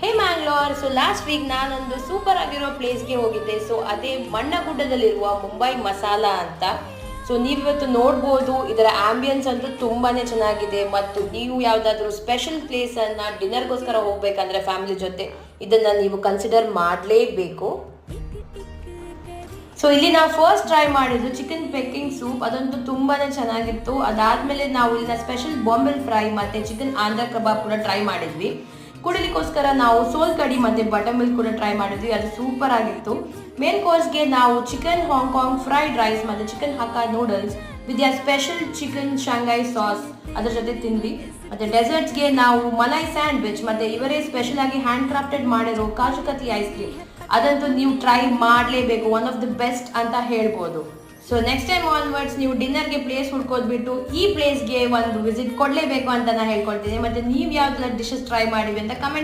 ಹೇ Mangalore, so last week ನಾನೊಂದು super ಆಗಿರೋ ಪ್ಲೇಸ್ಗೆ ಹೋಗಿದ್ದೆ. ಸೊ ಅದೇ ಮಣ್ಣಗುಡ್ಡದಲ್ಲಿರುವ ಮುಂಬೈ ಮಸಾಲಾ ಅಂತ. ಸೊ ನೀವಿವತ್ತು ನೋಡ್ಬೋದು, ಇದರ ಆಂಬಿಯನ್ಸ್ ಅಂತೂ ತುಂಬಾನೇ ಚೆನ್ನಾಗಿದೆ. ಮತ್ತು ನೀವು ಯಾವುದಾದ್ರೂ ಸ್ಪೆಷಲ್ ಪ್ಲೇಸನ್ನು ಡಿನ್ನರ್ಗೋಸ್ಕರ ಹೋಗ್ಬೇಕಂದ್ರೆ ಫ್ಯಾಮಿಲಿ ಜೊತೆ ಇದನ್ನು ನೀವು ಕನ್ಸಿಡರ್ ಮಾಡಲೇಬೇಕು. ಸೊ ಇಲ್ಲಿ ನಾವು ಫಸ್ಟ್ ಟ್ರೈ ಮಾಡಿದ್ದು ಚಿಕನ್ ಪೆಕ್ಕಿಂಗ್ ಸೂಪ್. ಅದಂತೂ ತುಂಬಾನೇ ಚೆನ್ನಾಗಿತ್ತು. ಅದಾದ್ಮೇಲೆ ನಾವು ಇಲ್ಲಿನ ಸ್ಪೆಷಲ್ ಬಾಂಬೆಲ್ ಫ್ರೈ ಮತ್ತೆ ಚಿಕನ್ ಆಂಧ್ರ ಕಬಾಬ್ ಕೂಡ ಟ್ರೈ ಮಾಡಿದ್ವಿ. ಕುಡಿಲಿಕ್ಕೋಸ್ಕರ ನಾವು ಸೋಲ್ ಕಡಿ ಮತ್ತೆ ಬಟರ್ ಮಿಲ್ಕ್ ಕೂಡ ಟ್ರೈ ಮಾಡಿದ್ವಿ. ಅದು ಸೂಪರ್ ಆಗಿತ್ತು. ಮೇನ್ ಕೋರ್ಸ್ಗೆ ನಾವು ಚಿಕನ್ ಹಾಂಗ್ಕಾಂಗ್ ಫ್ರೈಡ್ ರೈಸ್ ಮತ್ತೆ chicken hakka noodles with special chicken Shanghai sauce ಅದ್ರ ಜೊತೆ ತಿಂದ್ವಿ. ಮತ್ತೆ ಡೆಸರ್ಟ್ಸ್ಗೆ ನಾವು ಮಲೈ ಸ್ಯಾಂಡ್ವಿಚ್ ಮತ್ತೆ ಇವರೇ ಸ್ಪೆಷಲ್ ಆಗಿ ಹ್ಯಾಂಡ್ ಕ್ರಾಫ್ಟೆಡ್ ಮಾಡಿರೋ ಕಾಜು ಕತ್ಲಿ ಐಸ್ ಕ್ರೀಮ್, ಅದಂತೂ ನೀವು ಟ್ರೈ ಮಾಡಲೇಬೇಕು. ಒನ್ ಆಫ್ ದ ಬೆಸ್ಟ್ ಅಂತ ಹೇಳ್ಬೋದು. ಸೊ ನೆಕ್ಸ್ಟ್ ಟೈಮ್ ಆನ್ವರ್ಡ್ಸ್ ನೀವು ಡಿನ್ನರ್ಗೆ ಪ್ಲೇಸ್ ಹುಡ್ಕೋದ್ಬಿಟ್ಟು ಈ ಪ್ಲೇಸ್ಗೆ ಒಂದು ವಿಸಿಟ್ ಕೊಡಲೇಬೇಕು ಅಂತ ನಾನು ಹೇಳ್ಕೊಳ್ತೀನಿ. ಮತ್ತೆ ನೀವು ಯಾವ್ದೆಲ್ಲ ಡಿಶಸ್ ಟ್ರೈ ಮಾಡಿವಿ ಅಂತ ಕಮೆಂಟ್